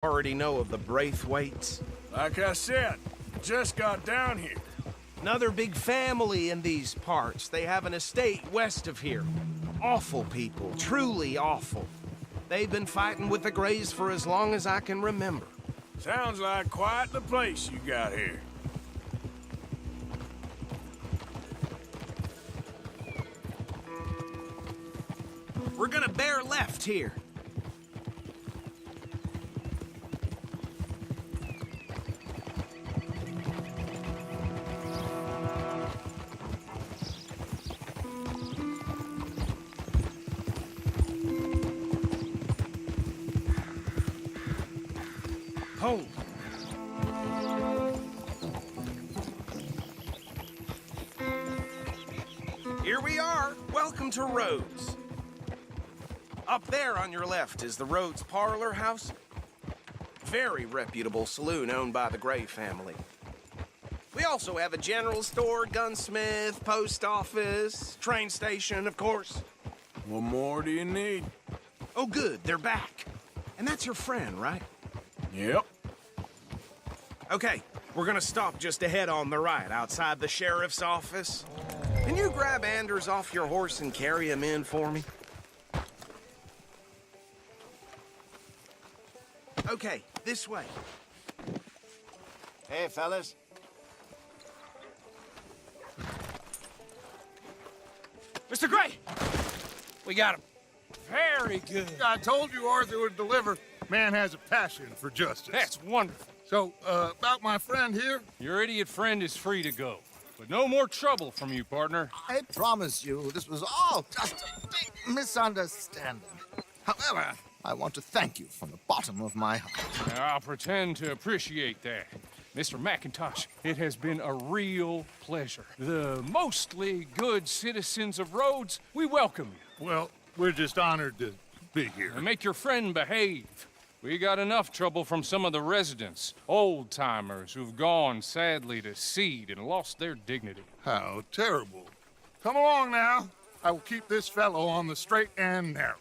Already know of the Braithwaites? Like I said, just got down here. Another big family in these parts. They have an estate west of here. Awful people, truly awful. They've been fighting with the Greys for as long as I can remember. Sounds like quite the place you got here. We're gonna bear left here. Hold. Here we are. Welcome to Rhodes. Up there on your left is the Rhodes Parlor House. Very reputable saloon owned by the Gray family. We also have a general store, gunsmith, post office, train station, of course. What more do you need? Oh, good, they're back. And that's your friend, right? Yep. Okay, we're gonna stop just ahead on the right, outside the sheriff's office. Can you grab Anders off your horse and carry him in for me? Okay, this way. Hey, fellas. Mr. Gray! We got him. Very good. I told you Arthur would deliver. Man has a passion for justice. That's wonderful. So, about my friend here? Your idiot friend is free to go. But no more trouble from you, partner. I promise you, this was all just a big misunderstanding. However, I want to thank you from the bottom of my heart. I'll pretend to appreciate that. Mr. McIntosh, it has been a real pleasure. The mostly good citizens of Rhodes, we welcome you. Well, we're just honored to be here. And make your friend behave. We got enough trouble from some of the residents, old-timers who've gone, sadly, to seed and lost their dignity. How terrible. Come along now. I will keep this fellow on the straight and narrow.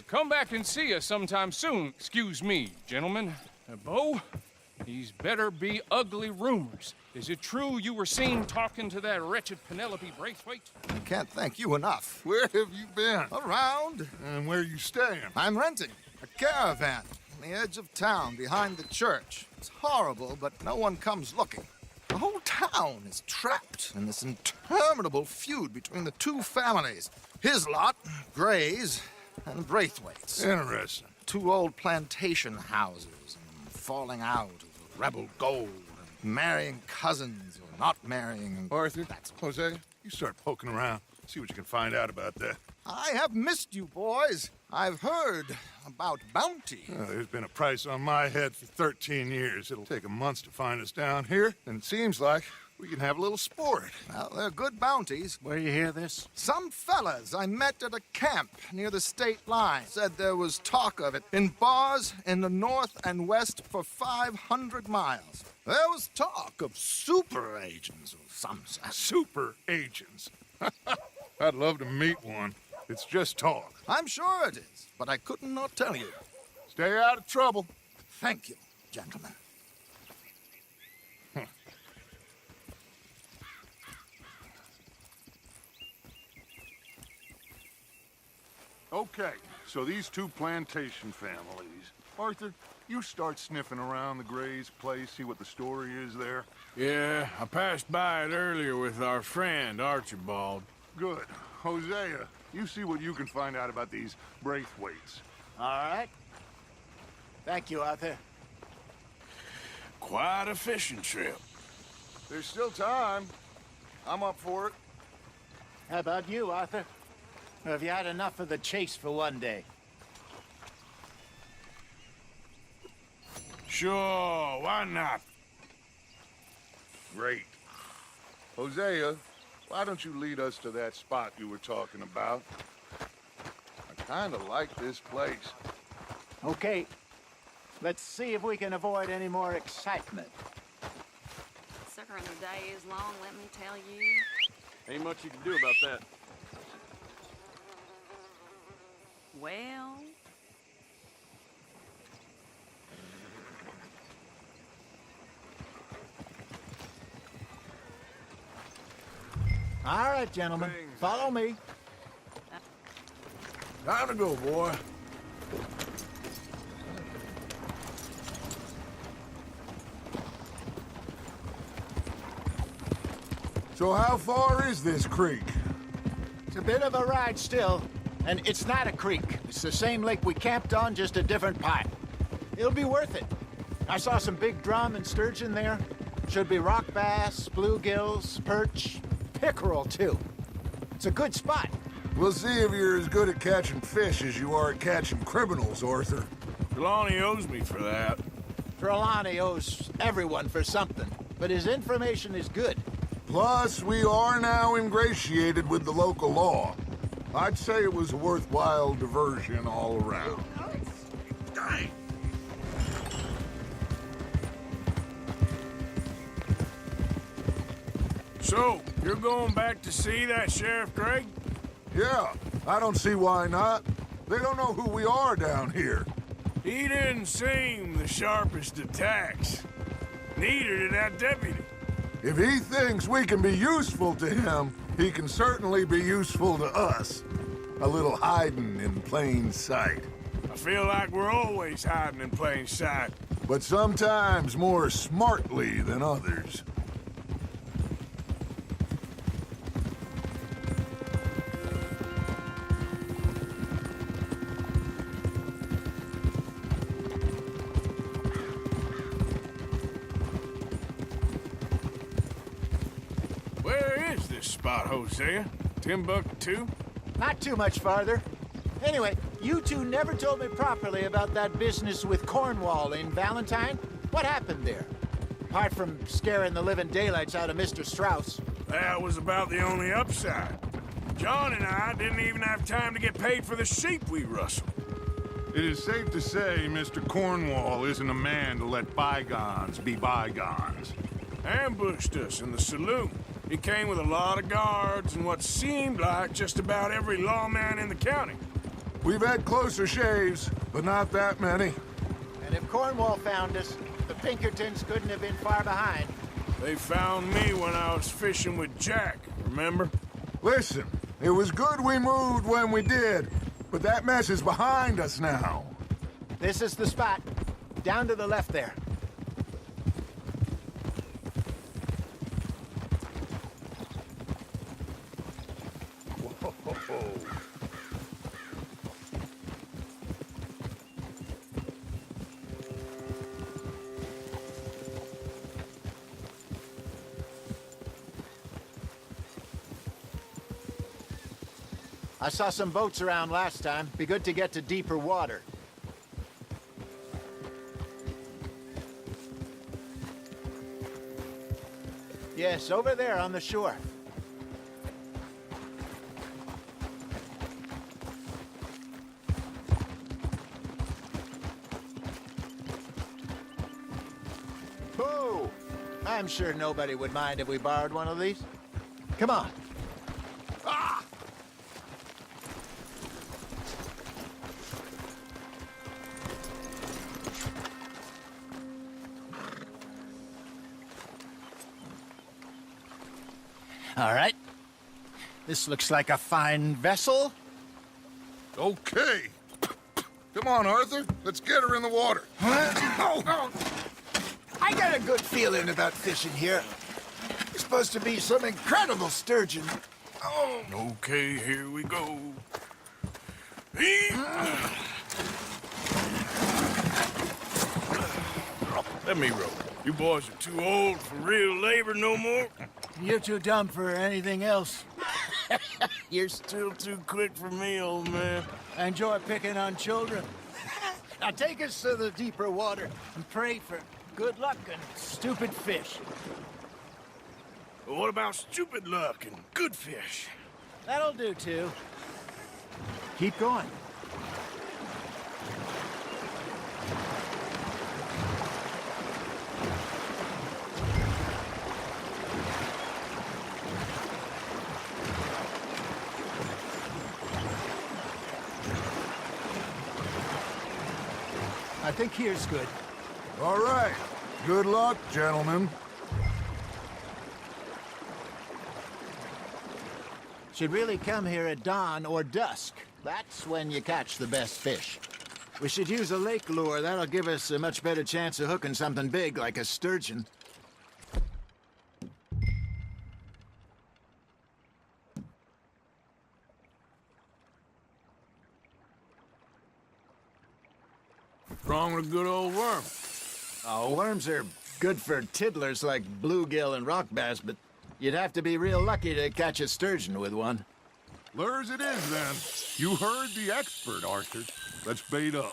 Come back and see us sometime soon. Excuse me, gentlemen. Bo, these better be ugly rumors. Is it true you were seen talking to that wretched Penelope Braithwaite? I can't thank you enough. Where have you been? Around. And where you staying? I'm renting a caravan on the edge of town behind the church. It's horrible, but no one comes looking. The whole town is trapped in this interminable feud between the two families. His lot, Grays, and Braithwaite's. Interesting. Two old plantation houses, and falling out over rebel gold, and marrying cousins or not marrying. And Arthur, Jose, you start poking around. See what you can find out about that. I have missed you, boys. I've heard about bounty. There's been a price on my head for 13 years. It'll take a month to find us down here, and it seems like we can have a little sport. Well, they're good bounties. Where you hear this? Some fellas I met at a camp near the state line said there was talk of it in bars in the north and west for 500 miles. There was talk of super agents or some such. Super agents. I'd love to meet one. It's just talk. I'm sure it is, but I couldn't not tell you. Stay out of trouble. Thank you, gentlemen. Okay, so these two plantation families. Arthur, you start sniffing around the Gray's place, see what the story is there. Yeah, I passed by it earlier with our friend, Archibald. Good. Hosea, you see what you can find out about these Braithwaites. All right. Thank you, Arthur. Quite a fishing trip. There's still time. I'm up for it. How about you, Arthur? Or have you had enough of the chase for one day? Sure, why not? Great. Hosea, why don't you lead us to that spot you were talking about? I kind of like this place. Okay. Let's see if we can avoid any more excitement. Sucker in the day is long, let me tell you. Ain't much you can do about that. Well, All right, gentlemen. Follow me. Time to go, boy. So how far is this creek? It's a bit of a ride still, and it's not a creek. It's the same lake we camped on, just a different part. It'll be worth it. I saw some big drum and sturgeon there. Should be rock bass, bluegills, perch, pickerel, too. It's a good spot. We'll see if you're as good at catching fish as you are at catching criminals, Arthur. Trelawney owes me for that. Trelawney owes everyone for something, but his information is good. Plus, we are now ingratiated with the local law. I'd say it was a worthwhile diversion all around. So, you're going back to see that Sheriff Gregg? Yeah, I don't see why not. They don't know who we are down here. He didn't seem the sharpest of tacks. Neither did that deputy. If he thinks we can be useful to him, he can certainly be useful to us. A little hiding in plain sight. I feel like we're always hiding in plain sight. But sometimes more smartly than others. Where is this spot, Hosea? Timbuktu? Not too much farther. Anyway, you two never told me properly about that business with Cornwall in Valentine. What happened there? Apart from scaring the living daylights out of Mr. Strauss. That was about the only upside. John and I didn't even have time to get paid for the sheep we rustled. It is safe to say Mr. Cornwall isn't a man to let bygones be bygones. Ambushed us in the saloon. He came with a lot of guards and what seemed like just about every lawman in the county. We've had closer shaves, but not that many. And if Cornwall found us, the Pinkertons couldn't have been far behind. They found me when I was fishing with Jack, remember? Listen, it was good we moved when we did, but that mess is behind us now. This is the spot. Down to the left there. I saw some boats around last time. Be good to get to deeper water. Yes, over there on the shore. Whoa! I'm sure nobody would mind if we borrowed one of these. Come on. Ah! All right. This looks like a fine vessel. Okay. Come on, Arthur. Let's get her in the water. I got a good feeling about fishing here. There's supposed to be some incredible sturgeon. Oh, Okay, here we go. Let me row. You boys are too old for real labor no more. you're too dumb for anything else. You're still too quick for me, old man. I enjoy picking on children. Now take us to the deeper water and pray for good luck and stupid fish. But what about stupid luck and good fish? That'll do, too. Keep going. I think here's good. All right. Good luck, gentlemen. Should really come here at dawn or dusk. That's when you catch the best fish. We should use a lake lure. That'll give us a much better chance of hooking something big like a sturgeon. What's wrong with a good old worm? Oh, worms are good for tiddlers like bluegill and rock bass, but you'd have to be real lucky to catch a sturgeon with one. Lures it is, then. You heard the expert, Arthur. Let's bait up.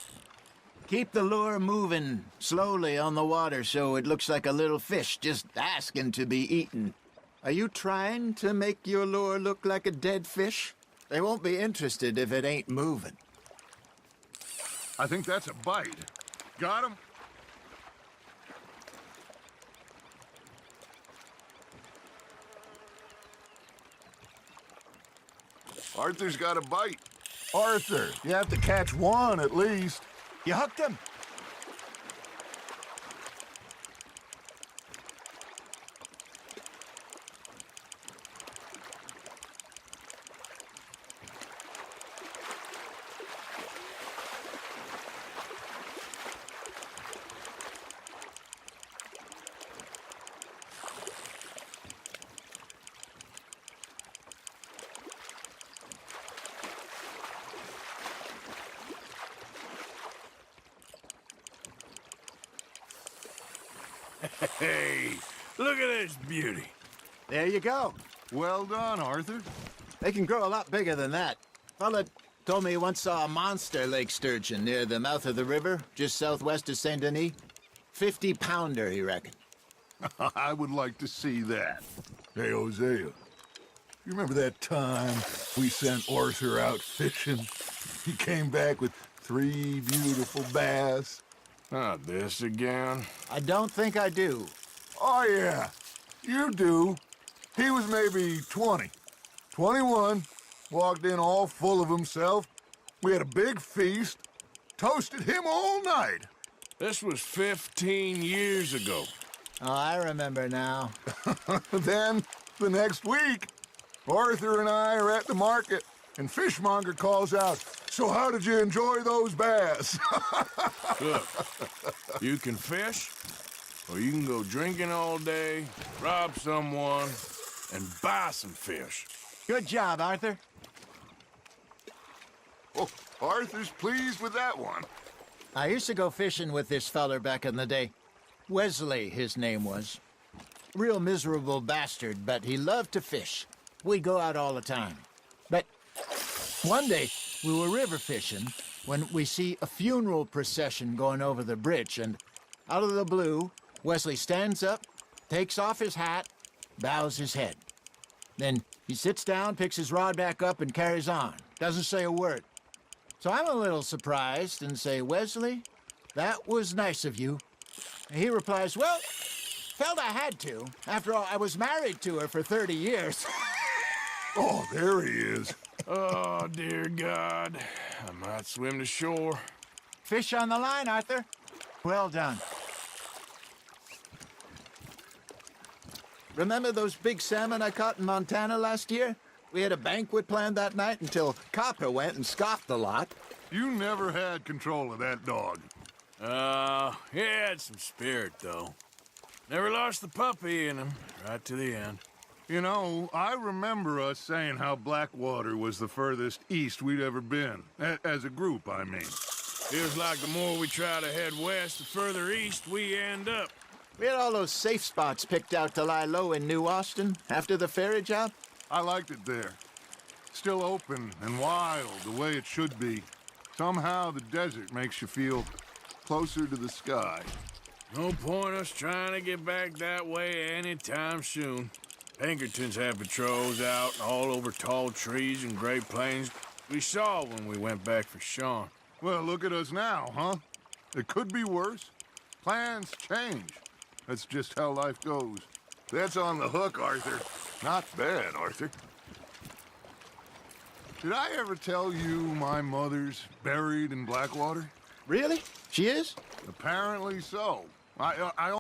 Keep the lure moving slowly on the water so it looks like a little fish just asking to be eaten. Are you trying to make your lure look like a dead fish? They won't be interested if it ain't moving. I think that's a bite. Got him? Arthur's got a bite. Arthur, you have to catch one at least. You hooked him? Hey, look at this beauty. There you go. Well done, Arthur. They can grow a lot bigger than that. Fella told me he once saw a monster lake sturgeon near the mouth of the river, just southwest of Saint Denis. 50-pounder, he reckoned. I would like to see that. Hey, Hosea, you remember that time we sent Arthur out fishing? He came back with 3 beautiful bass. Not this again. I don't think I do. Oh, yeah, you do. He was maybe 20, 21, walked in all full of himself. We had a big feast, toasted him all night. This was 15 years ago. Oh, I remember now. Then, the next week, Arthur and I are at the market, and Fishmonger calls out, "So how did you enjoy those bass?" Look, you can fish, or you can go drinking all day, rob someone, and buy some fish. Good job, Arthur. Oh, Arthur's pleased with that one. I used to go fishing with this feller back in the day. Wesley, his name was. Real miserable bastard, but he loved to fish. We'd go out all the time. But one day, we were river fishing when we see a funeral procession going over the bridge, and out of the blue, Wesley stands up, takes off his hat, bows his head. Then he sits down, picks his rod back up, and carries on. Doesn't say a word. So I'm a little surprised and say, "Wesley, that was nice of you." And he replies, "Well, felt I had to. After all, I was married to her for 30 years. Oh, there he is. Oh, dear God. I might swim to shore. Fish on the line, Arthur. Well done. Remember those big salmon I caught in Montana last year? We had a banquet planned that night until Copper went and scoffed a lot. You never had control of that dog. He had some spirit, though. Never lost the puppy in him, right to the end. You know, I remember us saying how Blackwater was the furthest east we'd ever been. As a group, I mean. Feels like the more we try to head west, the further east we end up. We had all those safe spots picked out to lie low in New Austin after the ferry job. I liked it there. Still open and wild, the way it should be. Somehow the desert makes you feel closer to the sky. No point us trying to get back that way anytime soon. Pinkertons have patrols out all over tall trees and Great Plains. We saw when we went back for Sean. Well, look at us now, huh? It could be worse. Plans change. That's just how life goes. That's on the hook, Arthur. Not bad, Arthur. Did I ever tell you my mother's buried in Blackwater? Really? She is? Apparently so. I